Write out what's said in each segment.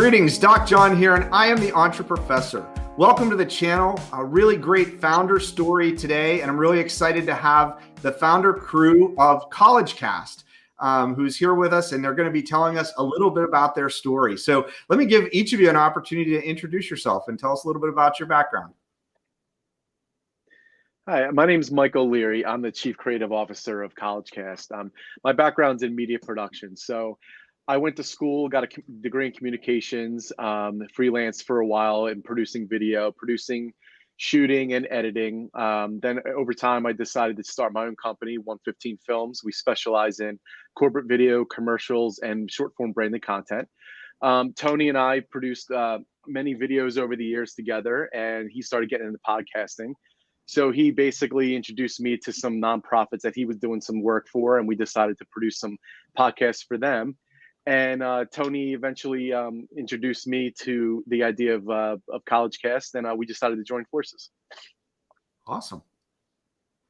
Greetings, Doc John here, and I am the Entreprofessor. Welcome to the channel. A really great founder story today, and I'm really excited to have the founder crew of CollegeCast, who's here with us, and they're going to be telling us a little bit about their story. So let me give each of you an opportunity to introduce yourself and tell us a little bit about your background. Hi, my name is Michael Leary. I'm the Chief Creative Officer of CollegeCast. My background's in media production. So I went to school, got a degree in communications, freelance for a while in producing video, shooting, and editing. Then over time, I decided to start my own company, 115 Films. We specialize in corporate video, commercials, and short form branded content. Tony and I produced many videos over the years together, and he started getting into podcasting. So he basically introduced me to some nonprofits that he was doing some work for, and we decided to produce some podcasts for them. And Tony eventually introduced me to the idea of CollegeCast, and we decided to join forces. Awesome.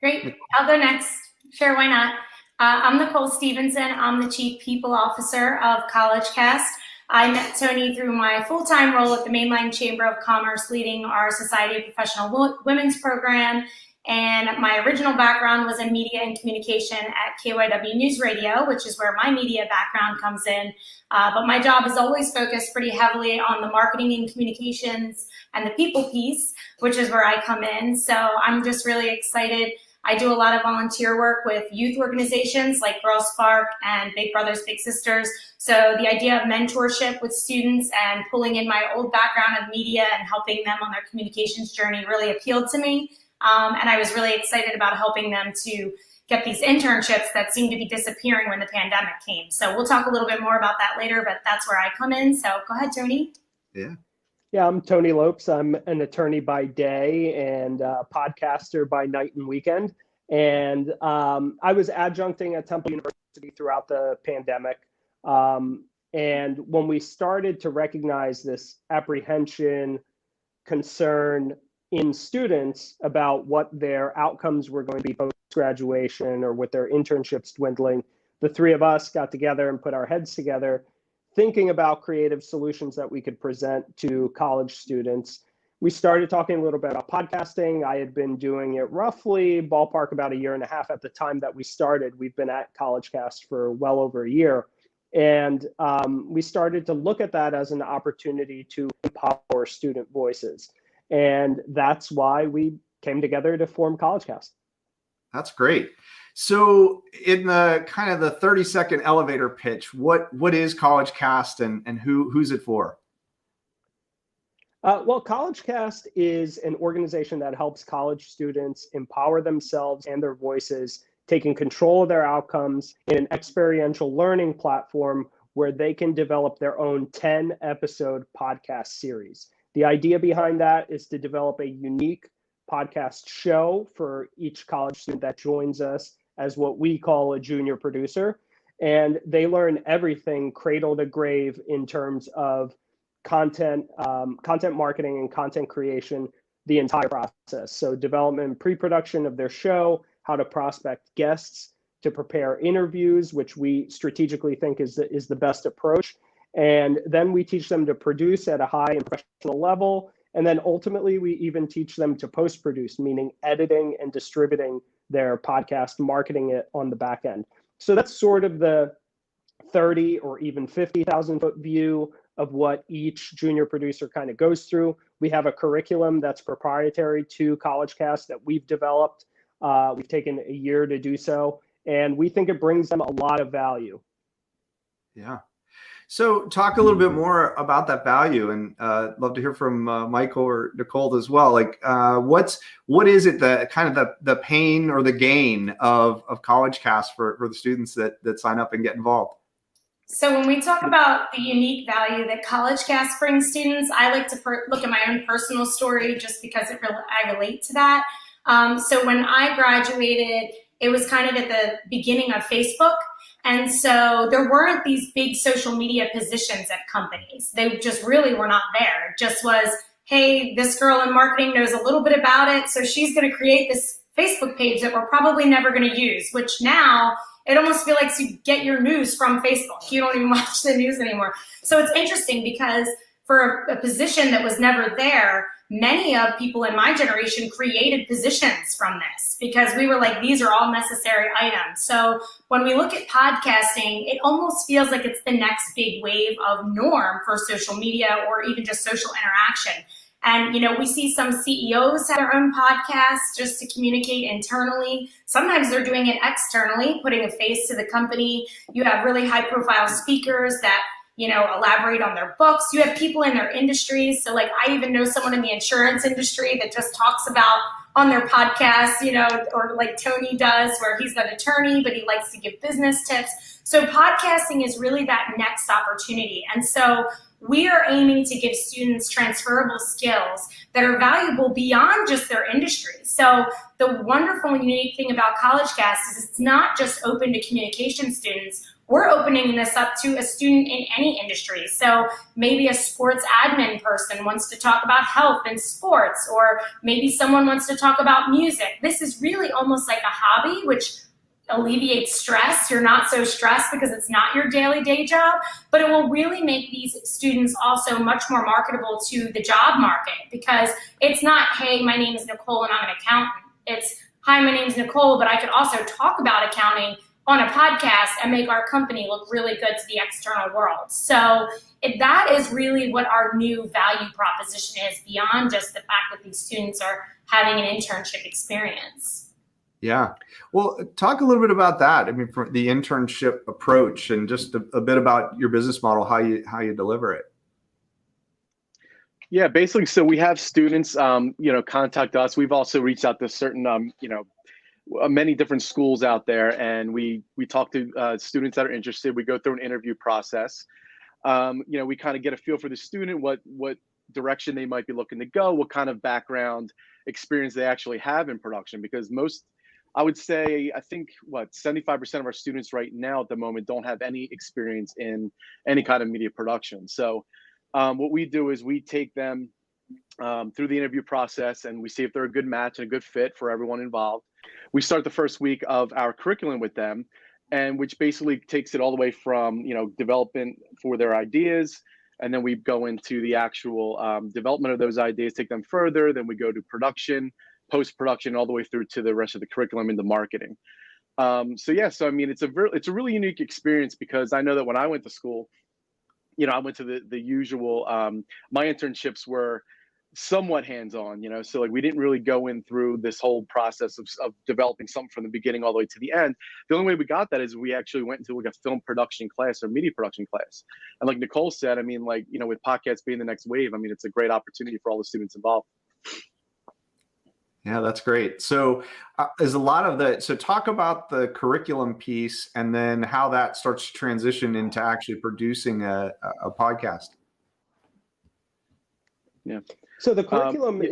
Great. I'll go next. Sure, why not? I'm Nicole Stephenson. I'm the Chief People Officer of CollegeCast. I met Tony through my full-time role at the Mainline Chamber of Commerce, leading our Society of Professional Women's program. And my original background was in media and communication at KYW News Radio, which is where my media background comes in. But my job is always focused pretty heavily on the marketing and communications and the people piece, which is where I come in. So I'm just really excited. I do a lot of volunteer work with youth organizations like Girl Spark and Big Brothers Big Sisters. So the idea of mentorship with students and pulling in my old background of media and helping them on their communications journey really appealed to me. And I was really excited about helping them to get these internships that seemed to be disappearing when the pandemic came. So we'll talk a little bit more about that later, but that's where I come in. So go ahead, Tony. Yeah, I'm Tony Lopes. I'm an attorney by day and a podcaster by night and weekend. And I was adjuncting at Temple University throughout the pandemic. And when we started to recognize this apprehension, concern in students about what their outcomes were going to be post-graduation or with their internships dwindling, the three of us got together and put our heads together thinking about creative solutions that we could present to college students. We started talking a little bit about podcasting. I had been doing it roughly ballpark about a year and a half at the time that we started. We've been at CollegeCast for well over a year. And we started to look at that as an opportunity to empower student voices. And that's why we came together to form CollegeCast. That's great. So in the kind of the 30-second elevator pitch, what is CollegeCast and who's it for? Well, CollegeCast is an organization that helps college students empower themselves and their voices, taking control of their outcomes in an experiential learning platform where they can develop their own 10-episode podcast series. The idea behind that is to develop a unique podcast show for each college student that joins us as what we call a junior producer. And they learn everything cradle to grave in terms of content marketing and content creation, the entire process. So development, pre-production of their show, how to prospect guests, to prepare interviews, which we strategically think is the best approach. And then we teach them to produce at a high and professional level. And then ultimately, we even teach them to post-produce, meaning editing and distributing their podcast, marketing it on the back end. So that's sort of the 30 or even 50,000 foot view of what each junior producer kind of goes through. We have a curriculum that's proprietary to CollegeCast that we've developed. We've taken a year to do so, and we think it brings them a lot of value. Yeah. So talk a little bit more about that value, and love to hear from Michael or Nicole as well. Like, what is it that kind of the pain or the gain of CollegeCast for the students that sign up and get involved? So when we talk about the unique value that CollegeCast brings students, I like to look at my own personal story just because I relate to that. So when I graduated, it was kind of at the beginning of Facebook. And so there weren't these big social media positions at companies. They just really were not there. It just was, hey, this girl in marketing knows a little bit about it, so she's going to create this Facebook page that we're probably never going to use, which now it almost feels like you get your news from Facebook. You don't even watch the news anymore. So it's interesting because for a position that was never there, many of people in my generation created positions from this because we were like, these are all necessary items. So when we look at podcasting, it almost feels like it's the next big wave of norm for social media or even just social interaction. And, we see some CEOs have their own podcasts just to communicate internally. Sometimes they're doing it externally, putting a face to the company. You have really high profile speakers that elaborate on their books. You have people in their industries. So like, I even know someone in the insurance industry that just talks about on their podcast, or like Tony does, where he's an attorney, but he likes to give business tips. So podcasting is really that next opportunity. And so we are aiming to give students transferable skills that are valuable beyond just their industry. So the wonderful and unique thing about CollegeCast is it's not just open to communication students. We're opening this up to a student in any industry. So maybe a sports admin person wants to talk about health and sports, or maybe someone wants to talk about music. This is really almost like a hobby, which alleviates stress. You're not so stressed because it's not your daily day job, but it will really make these students also much more marketable to the job market, because it's not, hey, my name is Nicole and I'm an accountant. It's, hi, my name is Nicole, but I could also talk about accounting on a podcast and make our company look really good to the external world. So that is really what our new value proposition is, beyond just the fact that these students are having an internship experience. Yeah. Well, talk a little bit about that. I mean, for the internship approach, and just a bit about your business model, how you deliver it. Yeah, basically. So we have students, contact us. We've also reached out to certain, many different schools out there, and we talk to students that are interested. We go through an interview process. We kind of get a feel for the student, what direction they might be looking to go, what kind of background experience they actually have in production, because I would say, I think 75% of our students right now at the moment don't have any experience in any kind of media production. So what we do is we take them through the interview process, and we see if they're a good match and a good fit for everyone involved. We start the first week of our curriculum with them, and which basically takes it all the way from development for their ideas, and then we go into the actual development of those ideas, take them further. Then we go to production, post-production, all the way through to the rest of the curriculum into marketing. So I mean, it's a really unique experience, because I know that when I went to school, I went to the usual. My internships were somewhat hands-on, so like we didn't really go in through this whole process of developing something from the beginning all the way to the end. The only way we got that is we actually went into like a film production class or media production class. And like Nicole said, I mean, with podcasts being the next wave, I mean, it's a great opportunity for all the students involved. Yeah, that's great. So so talk about the curriculum piece, and then how that starts to transition into actually producing a podcast. Yeah. So the curriculum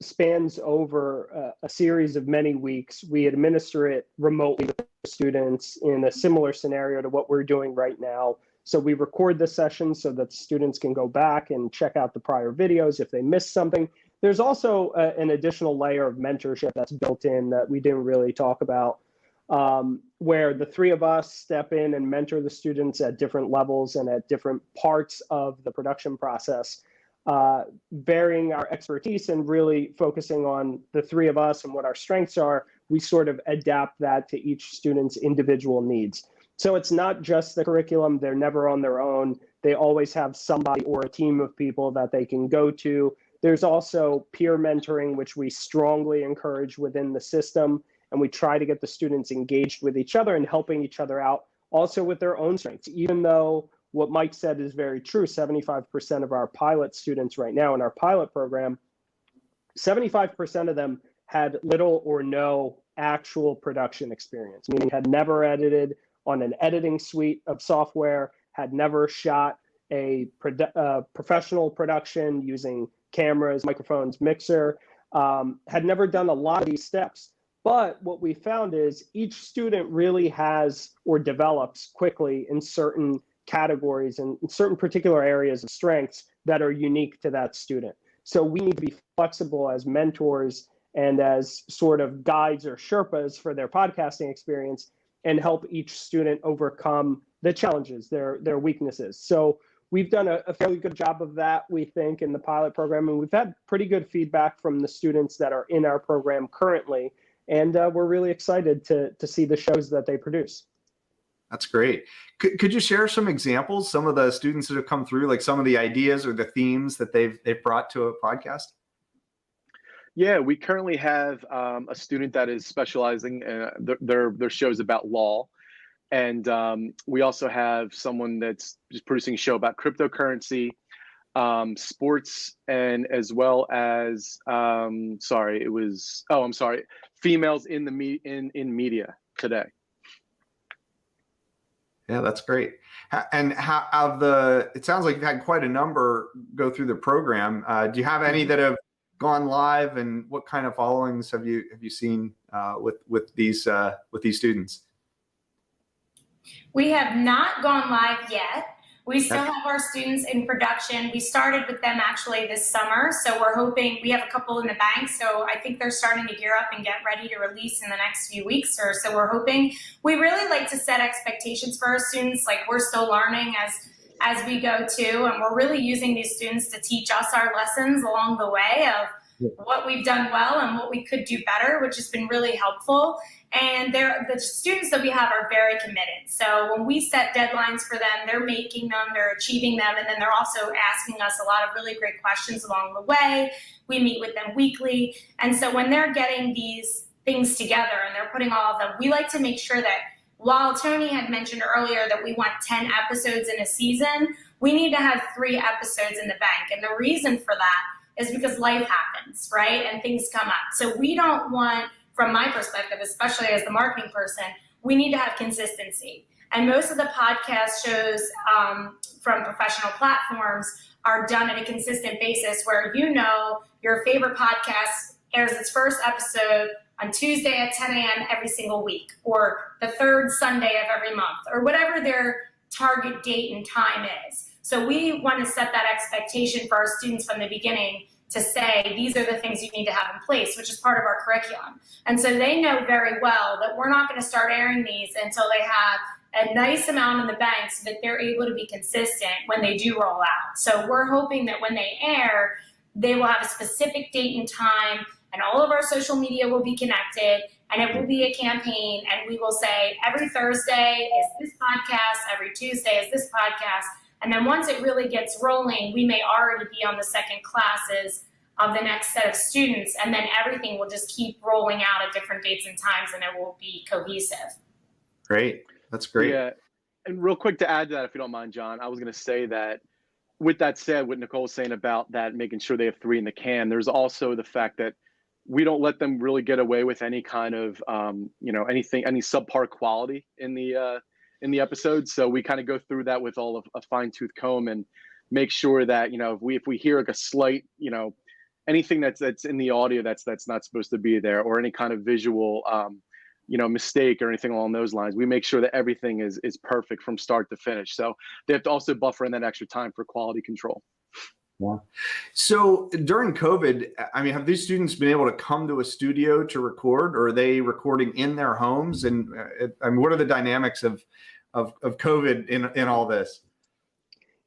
spans over a series of many weeks. We administer it remotely with students in a similar scenario to what we're doing right now. So we record the session so that students can go back and check out the prior videos if they missed something. There's also an additional layer of mentorship that's built in that we didn't really talk about, where the three of us step in and mentor the students at different levels and at different parts of the production process, varying our expertise and really focusing on the three of us and what our strengths are. We sort of adapt that to each student's individual needs. So it's not just the curriculum. They're never on their own. They always have somebody or a team of people that they can go to. There's also peer mentoring, which we strongly encourage within the system. And we try to get the students engaged with each other and helping each other out also with their own strengths. Even though what Mike said is very true, 75% of our pilot students right now in our pilot program, 75% of them had little or no actual production experience, meaning had never edited on an editing suite of software, had never shot a professional production using cameras, microphones, mixer, had never done a lot of these steps. But what we found is each student really has or develops quickly in certain categories and in certain particular areas of strengths that are unique to that student. So we need to be flexible as mentors and as sort of guides or Sherpas for their podcasting experience, and help each student overcome the challenges, their weaknesses. So we've done a fairly good job of that, we think, in the pilot program, and we've had pretty good feedback from the students that are in our program currently, and we're really excited to see the shows that they produce. That's great. Could you share some examples, some of the students that have come through, like some of the ideas or the themes that they've brought to a podcast? Yeah, we currently have a student that is specializing their shows about law. And we also have someone that's just producing a show about cryptocurrency, sports, and as well as females in media today. Yeah, that's great. And it sounds like you've had quite a number go through the program. Do you have any that have gone live, and what kind of followings have you seen with these students? We have not gone live yet. We still have our students in production. We started with them actually this summer, so we're hoping, we have a couple in the bank, so I think they're starting to gear up and get ready to release in the next few weeks or so. We're hoping. We really like to set expectations for our students, like we're still learning as we go too, and we're really using these students to teach us our lessons along the way of what we've done well and what we could do better, which has been really helpful. And the students that we have are very committed. So when we set deadlines for them, they're making them, they're achieving them, and then they're also asking us a lot of really great questions along the way. We meet with them weekly. And so when they're getting these things together and they're putting all of them, we like to make sure that while Tony had mentioned earlier that we want 10 episodes in a season, we need to have 3 episodes in the bank. And the reason for that is because life happens, right? And things come up. So we don't want, from my perspective, especially as the marketing person, we need to have consistency. And most of the podcast shows from professional platforms are done at a consistent basis where your favorite podcast airs its first episode on Tuesday at 10 a.m. every single week, or the third Sunday of every month, or whatever their target date and time is. So we want to set that expectation for our students from the beginning to say, these are the things you need to have in place, which is part of our curriculum. And so they know very well that we're not going to start airing these until they have a nice amount in the bank so that they're able to be consistent when they do roll out. So we're hoping that when they air, they will have a specific date and time, and all of our social media will be connected, and it will be a campaign, and we will say, every Thursday is this podcast, every Tuesday is this podcast. And then once it really gets rolling, we may already be on the second classes of the next set of students, and then everything will just keep rolling out at different dates and times, and it will be cohesive. Great. That's great. Yeah. And real quick to add to that, if you don't mind, John, I was going to say that with that said, what Nicole's saying about that, making sure they have 3 in the can, there's also the fact that we don't let them really get away with any kind of, any subpar quality in the episode. So we kind of go through that with all of a fine tooth comb and make sure that, if we hear like a slight, anything that's in the audio that's not supposed to be there, or any kind of visual, mistake or anything along those lines, we make sure that everything is perfect from start to finish. So they have to also buffer in that extra time for quality control. Yeah. So during COVID, have these students been able to come to a studio to record, or are they recording in their homes? And what are the dynamics of COVID in all this?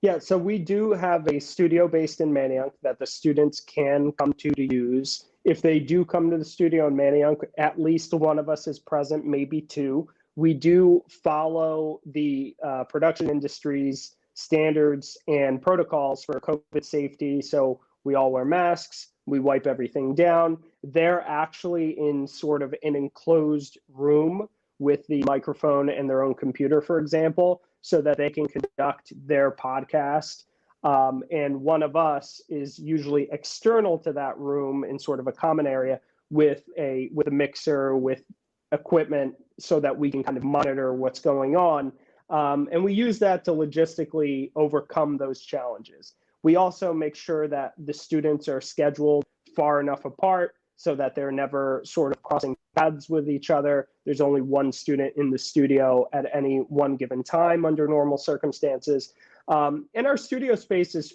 Yeah, so we do have a studio based in Manayunk that the students can come to use. If they do come to the studio in Manayunk, at least one of us is present, maybe 2. We do follow the production industry's standards and protocols for COVID safety. So we all wear masks, we wipe everything down. They're actually in sort of an enclosed room with the microphone and their own computer, for example, so that they can conduct their podcast. And one of us is usually external to that room in sort of a common area with a mixer, with equipment, so that we can kind of monitor what's going on. And we use that to logistically overcome those challenges. We also make sure that the students are scheduled far enough apart so that they're never sort of crossing paths with each other. There's only one student in the studio at any one given time under normal circumstances. And our studio space is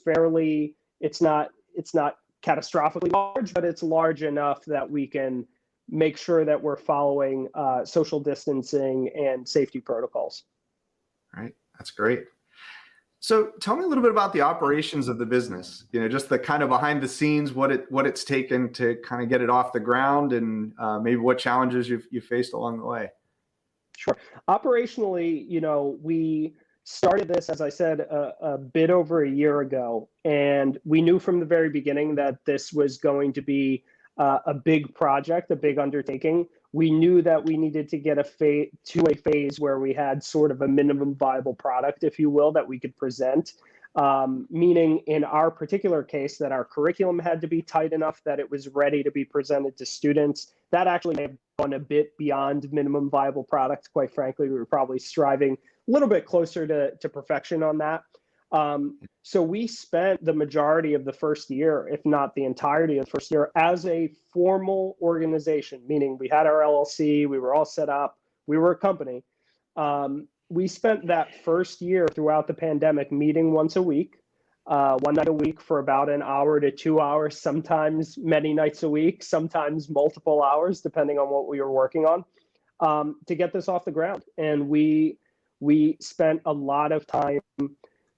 it's not catastrophically large, but it's large enough that we can make sure that we're following social distancing and safety protocols. Right. That's great. So tell me a little bit about the operations of the business, just the kind of behind the scenes, what it's taken to kind of get it off the ground, and maybe what challenges you faced along the way. Sure. Operationally, we started this, as I said, a bit over a year ago, and we knew from the very beginning that this was going to be a big project, a big undertaking. We knew that we needed to get to a phase where we had sort of a minimum viable product, if you will, that we could present. Meaning in our particular case that our curriculum had to be tight enough that it was ready to be presented to students. That actually may have gone a bit beyond minimum viable product. Quite frankly, we were probably striving a little bit closer to perfection on that. So we spent the majority of the first year, if not the entirety of the first year, as a formal organization, meaning we had our LLC, we were all set up, we were a company. We spent that first year throughout the pandemic meeting once a week, one night a week for about an hour to 2 hours, sometimes many nights a week, sometimes multiple hours, depending on what we were working on, to get this off the ground. And we spent a lot of time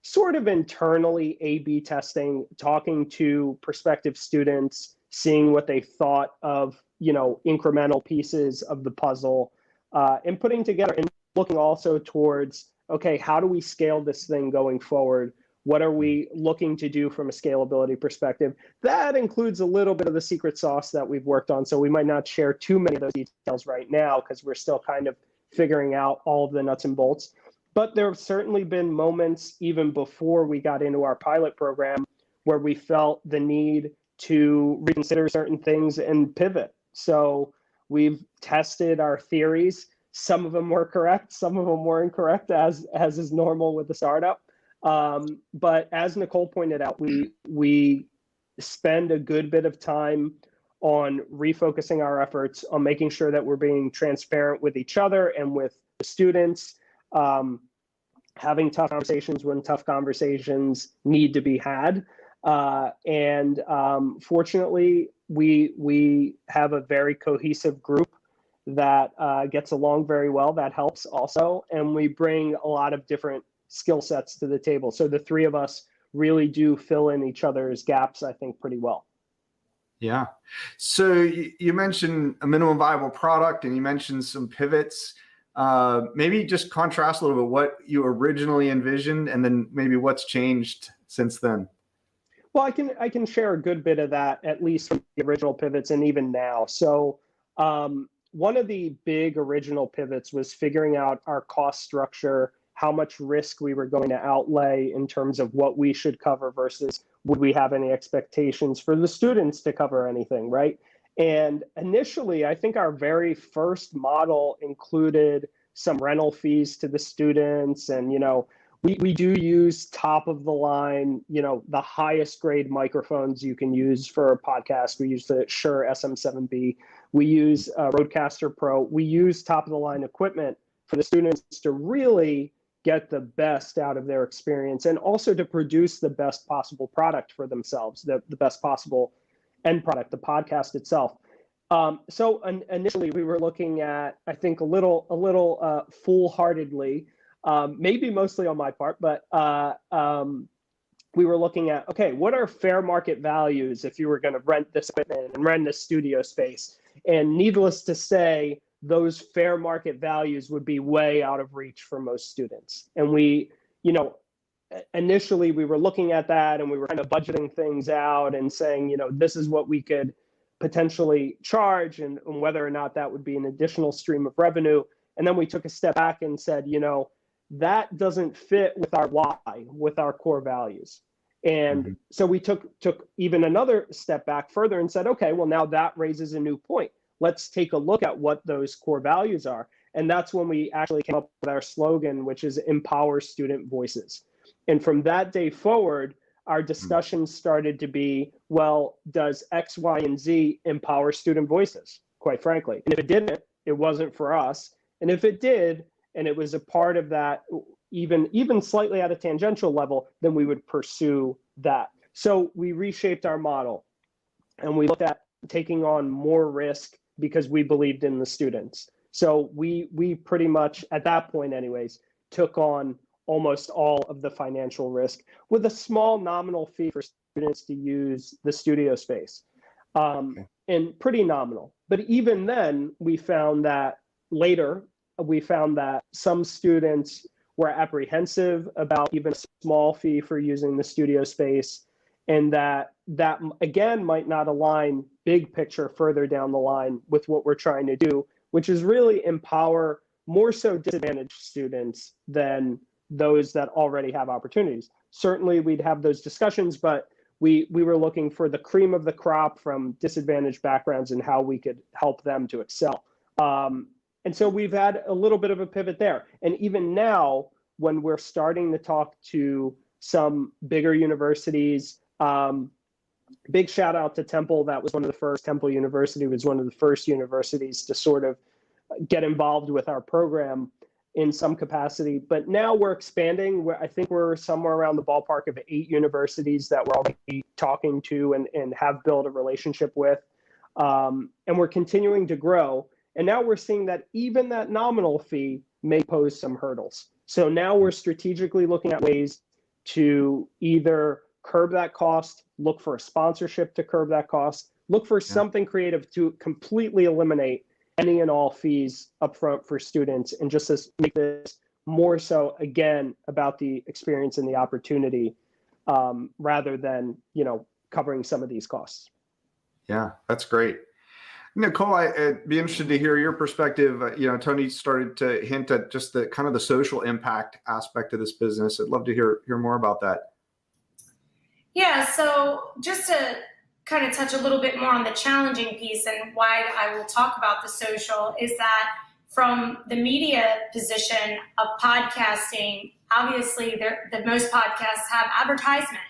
sort of internally A/B testing, talking to prospective students, seeing what they thought of, incremental pieces of the puzzle, and putting together and looking also towards, okay, how do we scale this thing going forward? What are we looking to do from a scalability perspective? That includes a little bit of the secret sauce that we've worked on. So we might not share too many of those details right now because we're still kind of figuring out all of the nuts and bolts. But there have certainly been moments even before we got into our pilot program where we felt the need to reconsider certain things and pivot. So we've tested our theories. Some of them were correct, some of them were incorrect, as is normal with the startup. But as Nicole pointed out, we spend a good bit of time on refocusing our efforts on making sure that we're being transparent with each other and with the students, having tough conversations when tough conversations need to be had. And fortunately, we have a very cohesive group that gets along very well. That helps also. And we bring a lot of different skill sets to the table. So the three of us really do fill in each other's gaps, I think, pretty well. Yeah. So you mentioned a minimum viable product and you mentioned some pivots. Maybe just contrast a little bit what you originally envisioned and then maybe what's changed since then. Well, I can share a good bit of that, at least from the original pivots and even now. So one of the big original pivots was figuring out our cost structure, how much risk we were going to outlay in terms of what we should cover versus would we have any expectations for the students to cover anything, right? And initially, I think our very first model included some rental fees to the students. And, we do use top of the line, the highest grade microphones you can use for a podcast. We use the Shure SM7B. We use Rodecaster Pro. We use top of the line equipment for the students to really get the best out of their experience and also to produce the best possible product for themselves, the best possible end product, the podcast itself. So initially we were looking at, I think a little foolhardily, maybe mostly on my part, but we were looking at, okay, what are fair market values if you were going to rent this equipment and rent this studio space? And needless to say, those fair market values would be way out of reach for most students. And we, initially we were looking at that and we were kind of budgeting things out and saying, this is what we could potentially charge and whether or not that would be an additional stream of revenue. And then we took a step back and said, that doesn't fit with our why, with our core values. And so we took even another step back further and said, okay, well, now that raises a new point. Let's take a look at what those core values are. And that's when we actually came up with our slogan, which is Empower Student Voices. And from that day forward, our discussions started to be, well, does X, Y, and Z empower student voices, quite frankly? And if it didn't, it wasn't for us. And if it did, and it was a part of that, even slightly at a tangential level, then we would pursue that. So we reshaped our model and we looked at taking on more risk because we believed in the students. So we pretty much, at that point anyways, took on almost all of the financial risk with a small nominal fee for students to use the studio space. And pretty nominal. But even then, we found that some students were apprehensive about even a small fee for using the studio space, and that again might not align big picture further down the line with what we're trying to do, which is really empower more so disadvantaged students than those that already have opportunities. Certainly we'd have those discussions, but we were looking for the cream of the crop from disadvantaged backgrounds and how we could help them to excel. And so we've had a little bit of a pivot there. And even now, when we're starting to talk to some bigger universities, big shout out to Temple. That was one of the first. Temple University was one of the first universities to sort of get involved with our program in some capacity. But now we're expanding. I think we're somewhere around the ballpark of 8 universities that we're already talking to and have built a relationship with. And we're continuing to grow. And now we're seeing that even that nominal fee may pose some hurdles. So now we're strategically looking at ways to either curb that cost, look for a sponsorship to curb that cost, look for something creative to completely eliminate any and all fees upfront for students, and just to make this more so again about the experience and the opportunity, rather than covering some of these costs. Yeah, that's great. Nicole, I'd be interested to hear your perspective. Tony started to hint at just the kind of the social impact aspect of this business. I'd love to hear more about that. Yeah, so just to kind of touch a little bit more on the challenging piece and why I will talk about the social is that from the media position of podcasting, obviously the most podcasts have advertisement.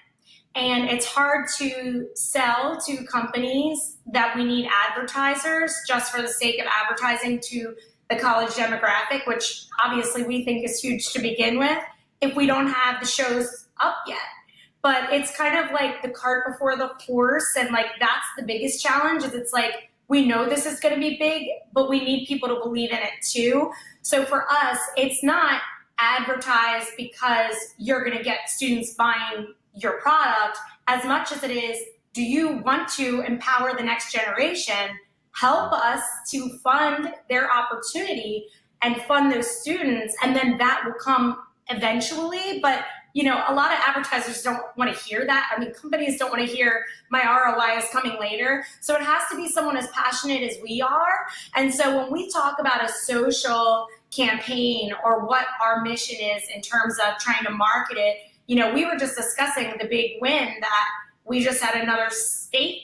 And it's hard to sell to companies that we need advertisers just for the sake of advertising to the college demographic, which obviously we think is huge to begin with, if we don't have the shows up yet. But it's kind of like the cart before the horse. And like, that's the biggest challenge is it's like, we know this is going to be big, but we need people to believe in it too. So for us, it's not advertised because you're going to get students buying your product as much as it is, do you want to empower the next generation, help us to fund their opportunity and fund those students, and then that will come eventually. But a lot of advertisers don't want to hear that. I mean, companies don't want to hear my ROI is coming later. So it has to be someone as passionate as we are. And so when we talk about a social campaign or what our mission is in terms of trying to market it, we were just discussing the big win that we just had another state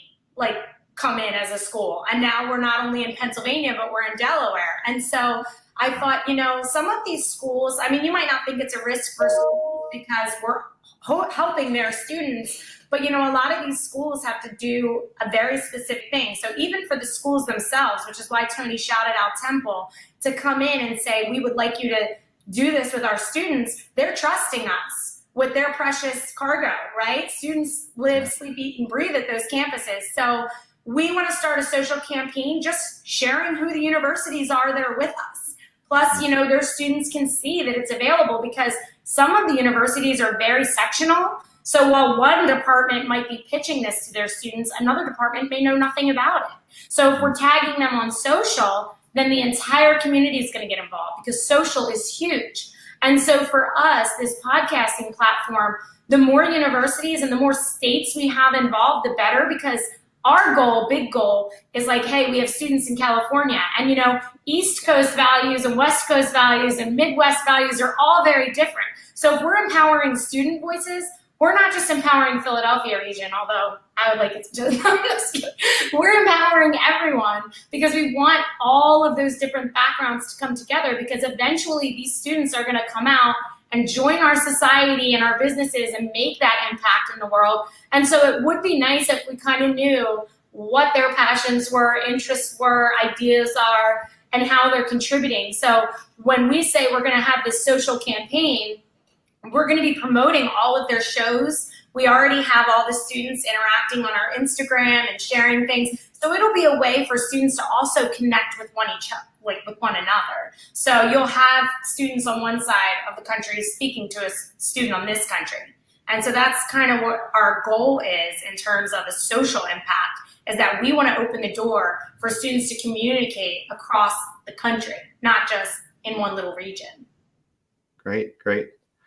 come in as a school. And now we're not only in Pennsylvania, but we're in Delaware. And so I thought, some of these schools, I mean, you might not think it's a risk for schools because we're helping their students, but a lot of these schools have to do a very specific thing. So even for the schools themselves, which is why Tony shouted out Temple, to come in and say, we would like you to do this with our students, they're trusting us with their precious cargo, right? Students live, sleep, eat, and breathe at those campuses. So we want to start a social campaign, just sharing who the universities are that are with us. Plus, their students can see that it's available because some of the universities are very sectional. So while one department might be pitching this to their students, another department may know nothing about it. So if we're tagging them on social, then the entire community is going to get involved because social is huge. And so for us, this podcasting platform, the more universities and the more states we have involved, the better, because our goal, big goal, is like, hey, we have students in California, and East Coast values and West Coast values and Midwest values are all very different. So if we're empowering student voices, we're not just empowering Philadelphia region, although I would like it to just, we're empowering everyone because we want all of those different backgrounds to come together, because eventually these students are going to come out and join our society and our businesses and make that impact in the world. And so it would be nice if we kind of knew what their passions were, interests were, ideas are, and how they're contributing. So when we say we're going to have this social campaign, we're going to be promoting all of their shows. We already have all the students interacting on our Instagram and sharing things. So it'll be a way for students to also connect with one another. So you'll have students on one side of the country speaking to a student on this country. And so that's kind of what our goal is in terms of a social impact, is that we want to open the door for students to communicate across the country, not just in one little region. Great.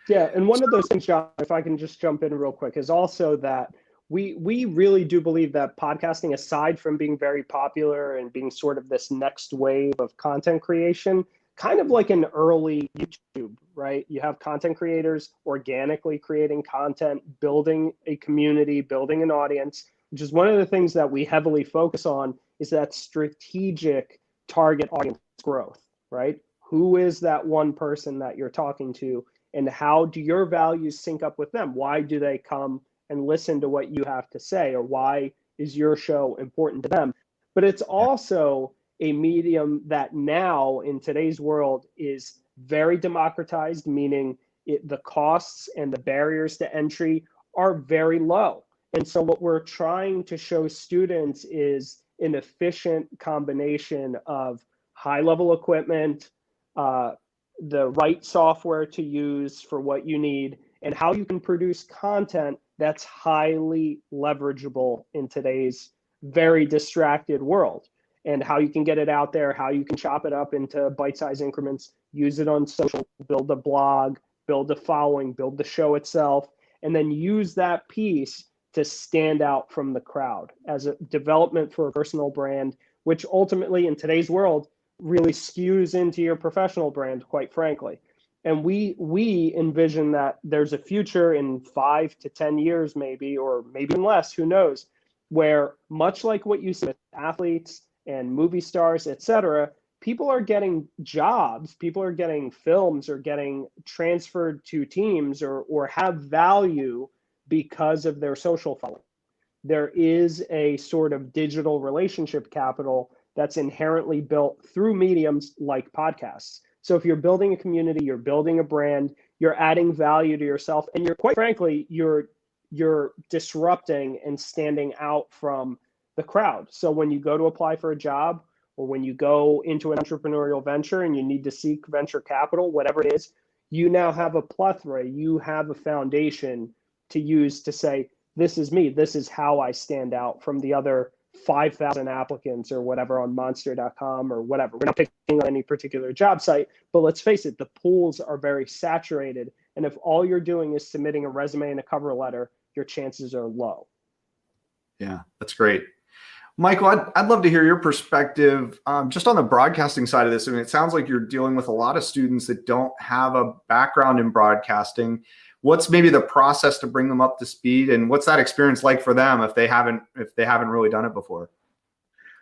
Yeah, and one of those things, John, if I can just jump in real quick, is also that we really do believe that podcasting, aside from being very popular and being sort of this next wave of content creation, kind of like an early YouTube, right? You have content creators organically creating content, building a community, building an audience, which is one of the things that we heavily focus on, is that strategic target audience growth, right? Who is that one person that you're talking to, and how do your values sync up with them? Why do they come and listen to what you have to say, or why is your show important to them? But it's also a medium that now in today's world is very democratized, meaning the costs and the barriers to entry are very low. And so what we're trying to show students is an efficient combination of high-level equipment, the right software to use for what you need, and how you can produce content that's highly leverageable in today's very distracted world, and how you can get it out there, how you can chop it up into bite-sized increments, use it on social, build a blog, build a following, build the show itself, and then use that piece to stand out from the crowd as a development for a personal brand, which ultimately in today's world really skews into your professional brand, quite frankly. And we envision that there's a future in 5 to 10 years, maybe, or maybe even less, who knows, where much like what you see with athletes and movie stars, et cetera, people are getting jobs, people are getting films, or getting transferred to teams, or have value because of their social following. There is a sort of digital relationship capital that's inherently built through mediums like podcasts. So if you're building a community, you're building a brand, you're adding value to yourself, and you're, quite frankly, you're disrupting and standing out from the crowd. So when you go to apply for a job, or when you go into an entrepreneurial venture and you need to seek venture capital, whatever it is, you now have a plethora, you have a foundation to use to say, this is me, this is how I stand out from the other 5,000 applicants or whatever on monster.com or whatever. We're not picking on any particular job site, but let's face it, the pools are very saturated. And if all you're doing is submitting a resume and a cover letter, your chances are low. Yeah, that's great. Michael, I'd love to hear your perspective just on the broadcasting side of this. I mean, it sounds like you're dealing with a lot of students that don't have a background in broadcasting. What's maybe the process to bring them up to speed, and what's that experience like for them if they haven't really done it before?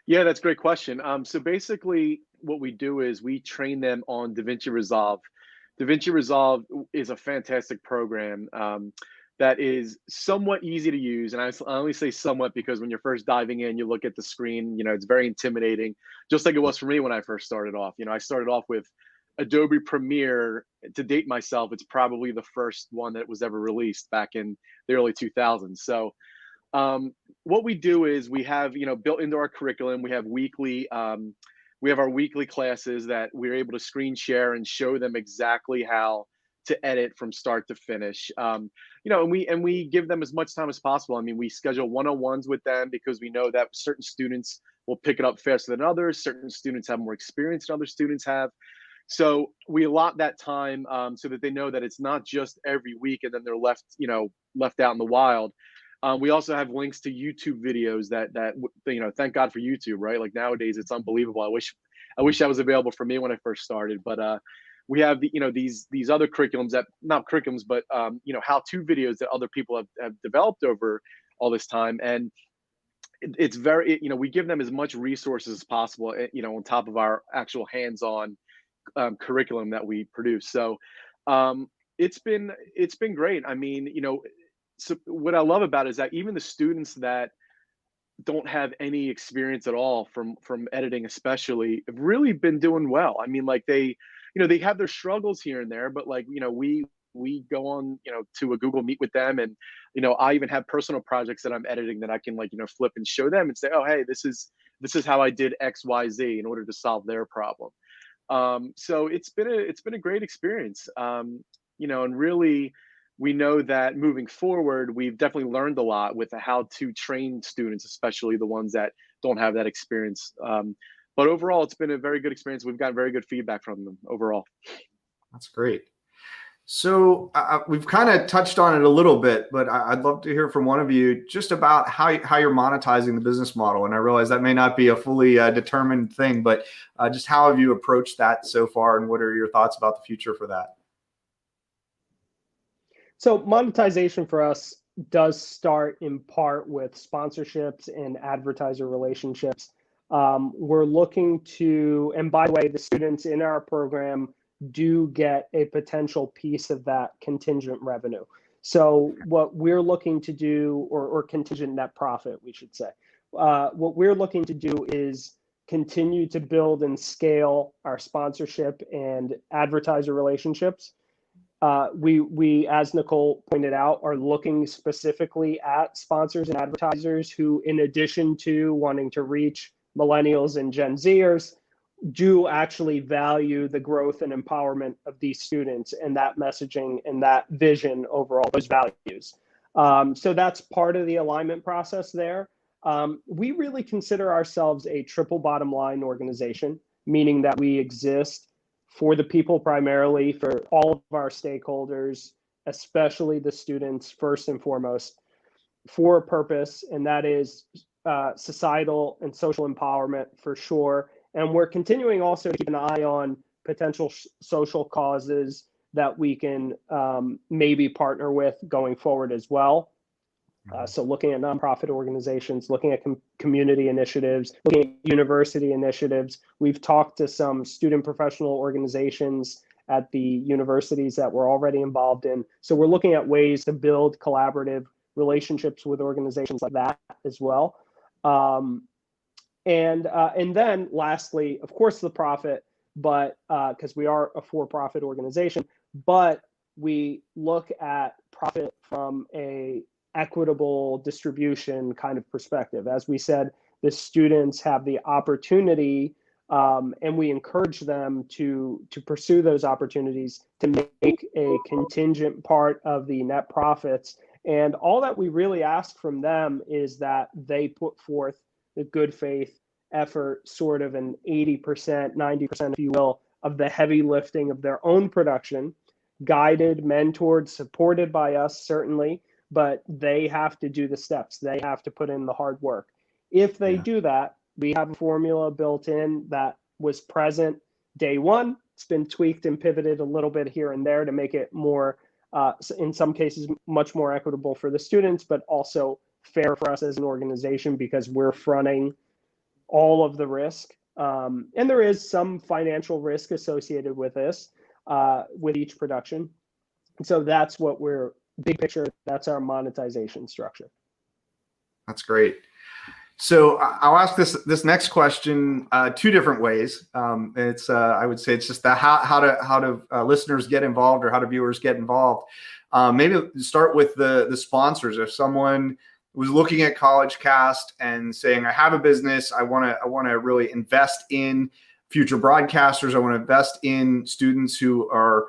Yeah, that's a great question. So basically what we do is we train them on DaVinci Resolve. DaVinci Resolve is a fantastic program that is somewhat easy to use. And I only say somewhat because when you're first diving in, you look at the screen, it's very intimidating, just like it was for me when I first started off. I started off with Adobe Premiere. To date myself, it's probably the first one that was ever released back in the early 2000s. So what we do is we have, built into our curriculum, we have our weekly classes that we're able to screen share and show them exactly how to edit from start to finish. And we give them as much time as possible. I mean, we schedule one-on-ones with them because we know that certain students will pick it up faster than others. Certain students have more experience than other students have. So we allot that time so that they know that it's not just every week and then they're left out in the wild. We also have links to YouTube videos that thank God for YouTube, right? Like nowadays, it's unbelievable. I wish that was available for me when I first started. But we have these other curriculums that not curriculums, but how-to videos that other people have developed over all this time, and it's very we give them as much resources as possible, on top of our actual hands-on curriculum that we produce. So it's been great. I mean, so what I love about it is that even the students that don't have any experience at all from editing especially have really been doing well. I mean, like they have their struggles here and there, but we go on, to a Google Meet with them, and I even have personal projects that I'm editing that I can flip and show them and say, oh, hey, this is how I did X, Y, Z in order to solve their problem. So it's been a great experience. And really, we know that moving forward, we've definitely learned a lot with how to train students, especially the ones that don't have that experience. But overall, it's been a very good experience. We've gotten very good feedback from them overall. That's great. So we've kind of touched on it a little bit, but I'd love to hear from one of you just about how you're monetizing the business model. And I realize that may not be a fully determined thing, but just how have you approached that so far, and what are your thoughts about the future for that? So monetization for us does start in part with sponsorships and advertiser relationships. We're looking to, and by the way, the students in our program do get a potential piece of that contingent revenue. So what we're looking to do, or contingent net profit, we should say, what we're looking to do is continue to build and scale our sponsorship and advertiser relationships. We, as Nicole pointed out, are looking specifically at sponsors and advertisers who, in addition to wanting to reach millennials and Gen Zers, do actually value the growth and empowerment of these students and that messaging and that vision overall, those values. So that's part of the alignment process there. We really consider ourselves a triple bottom line organization, meaning that we exist for the people primarily, for all of our stakeholders, especially the students first and foremost, for a purpose, and that is societal and social empowerment for sure. And we're continuing also to keep an eye on potential social causes that we can maybe partner with going forward as well. So looking at nonprofit organizations, looking at community initiatives, looking at university initiatives. We've talked to some student professional organizations at the universities that we're already involved in. So we're looking at ways to build collaborative relationships with organizations like that as well. And then lastly, of course, the profit, but because we are a for-profit organization, but we look at profit from a equitable distribution kind of perspective. As we said, the students have the opportunity, and we encourage them to pursue those opportunities to make a contingent part of the net profits. And all that we really ask from them is that they put forth the good faith effort, sort of an 80%, 90%, if you will, of the heavy lifting of their own production, guided, mentored, supported by us, certainly, but they have to do the steps. They have to put in the hard work. If they do that, we have a formula built in that was present day one. It's been tweaked and pivoted a little bit here and there to make it more, in some cases, much more equitable for the students, but also fair for us as an organization because we're fronting all of the risk. And there is some financial risk associated with this, with each production. So that's what we're, big picture, that's our monetization structure. That's great. So I'll ask this next question two different ways. It's I would say it's just the how do listeners get involved, or how do viewers get involved? Maybe start with the sponsors. If someone was looking at CollegeCast and saying, I have a business, I want to really invest in future broadcasters, I want to invest in students who are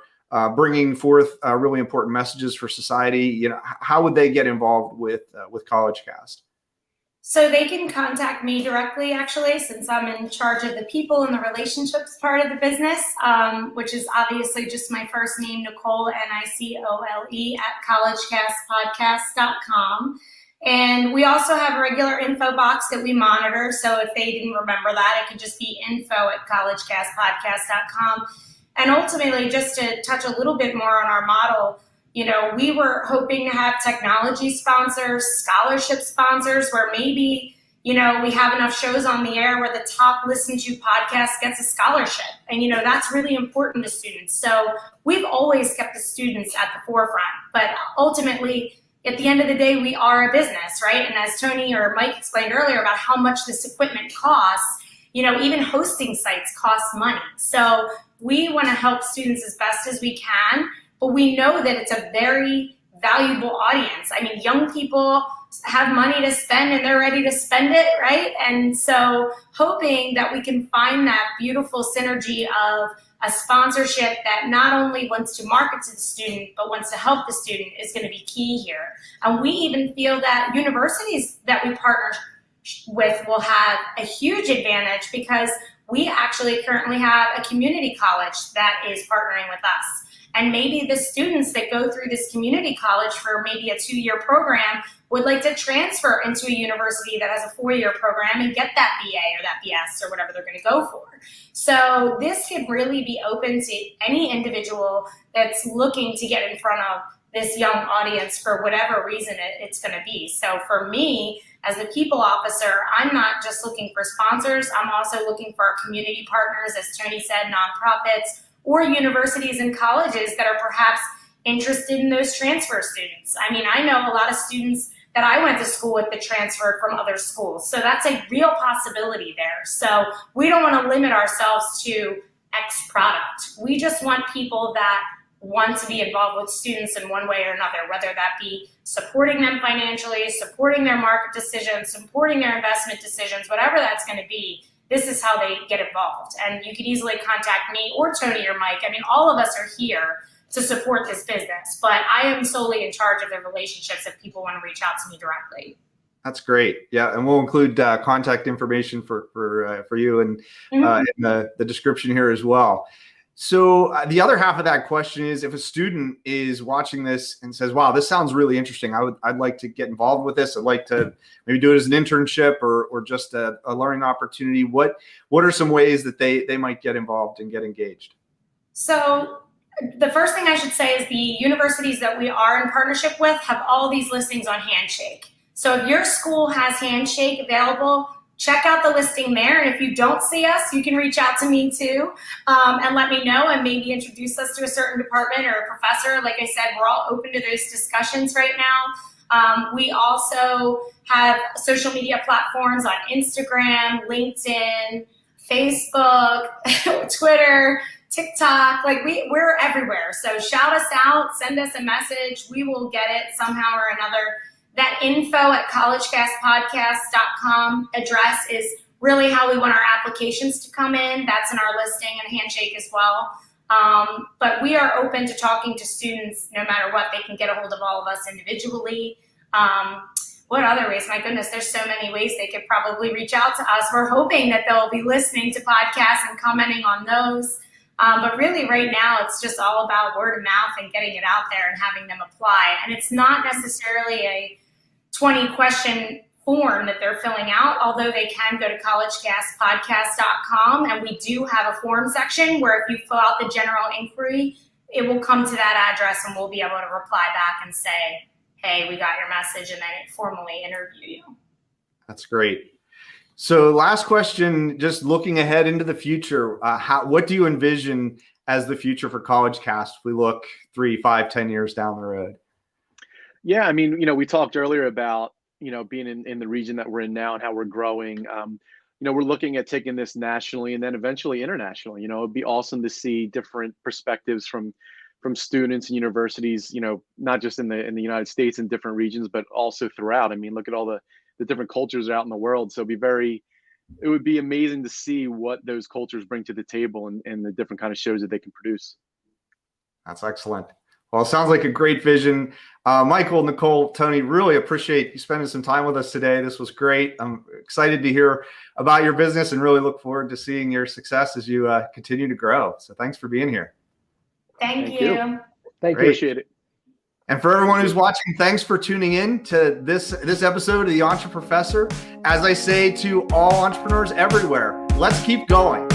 bringing forth really important messages for society, how would they get involved with CollegeCast? So they can contact me directly, actually, since I'm in charge of the people and the relationships part of the business, which is obviously just my first name, Nicole, Nicole, at CollegeCastPodcast.com. And we also have a regular info box that we monitor. So if they didn't remember that, it could just be info@CollegeCastPodcast.com. And ultimately, just to touch a little bit more on our model, we were hoping to have technology sponsors, scholarship sponsors, where maybe, we have enough shows on the air where the top listened to podcast gets a scholarship. And, that's really important to students. So we've always kept the students at the forefront. But ultimately, at the end of the day, we are a business, right? And as Tony or Mike explained earlier about how much this equipment costs, even hosting sites cost money. So we want to help students as best as we can, but we know that it's a very, valuable audience. I mean, young people have money to spend and they're ready to spend it, right? And so hoping that we can find that beautiful synergy of a sponsorship that not only wants to market to the student, but wants to help the student is going to be key here. And we even feel that universities that we partner with will have a huge advantage because we actually currently have a community college that is partnering with us. And maybe the students that go through this community college for maybe a 2-year program would like to transfer into a university that has a 4-year program and get that BA or that BS or whatever they're going to go for. So this could really be open to any individual that's looking to get in front of this young audience for whatever reason it's going to be. So for me, as the people officer, I'm not just looking for sponsors. I'm also looking for our community partners, as Tony said, nonprofits, or universities and colleges that are perhaps interested in those transfer students. I mean, I know a lot of students that I went to school with that transferred from other schools. So that's a real possibility there. So we don't want to limit ourselves to X product. We just want people that want to be involved with students in one way or another, whether that be supporting them financially, supporting their market decisions, supporting their investment decisions, whatever that's going to be. This is how they get involved. And you could easily contact me or Tony or Mike. I mean, all of us are here to support this business, but I am solely in charge of the relationships if people want to reach out to me directly. That's great. Yeah, and we'll include contact information for you and in the description here as well. So the other half of that question is, if a student is watching this and says, "Wow, this sounds really interesting. I'd like to get involved with this. I'd like to maybe do it as an internship or just a learning opportunity." What are some ways that they might get involved and get engaged? So the first thing I should say is the universities that we are in partnership with have all these listings on Handshake. So if your school has Handshake available, check out the listing there. And if you don't see us, you can reach out to me too and let me know and maybe introduce us to a certain department or a professor. Like I said, we're all open to those discussions right now. We also have social media platforms on Instagram, LinkedIn, Facebook, Twitter, TikTok. Like we're everywhere. So shout us out, send us a message. We will get it somehow or another. That info@collegecastpodcast.com address is really how we want our applications to come in. That's in our listing and Handshake as well. But we are open to talking to students no matter what. They can get a hold of all of us individually. What other ways? My goodness, there's so many ways they could probably reach out to us. We're hoping that they'll be listening to podcasts and commenting on those. But really right now, it's just all about word of mouth and getting it out there and having them apply. And it's not necessarily a 20-question form that they're filling out, although they can go to collegecastpodcast.com. And we do have a form section where if you fill out the general inquiry, it will come to that address and we'll be able to reply back and say, "Hey, we got your message," and then formally interview you. That's great. So last question, just looking ahead into the future, what do you envision as the future for CollegeCast if we look 3, 5, 10 years down the road? Yeah, I mean, we talked earlier about, being in the region that we're in now and how we're growing. We're looking at taking this nationally and then eventually internationally. It'd be awesome to see different perspectives from students and universities, not just in the United States and different regions, but also throughout. I mean, look at all the different cultures out in the world. So it would be amazing to see what those cultures bring to the table and the different kind of shows that they can produce. That's excellent. Well, it sounds like a great vision. Michael, Nicole, Tony, really appreciate you spending some time with us today. This was great. I'm excited to hear about your business and really look forward to seeing your success as you continue to grow. So thanks for being here. Thank you. Thank you. Appreciate it. And for everyone who's watching, thanks for tuning in to this episode of The Entreprofessor. As I say to all entrepreneurs everywhere, let's keep going.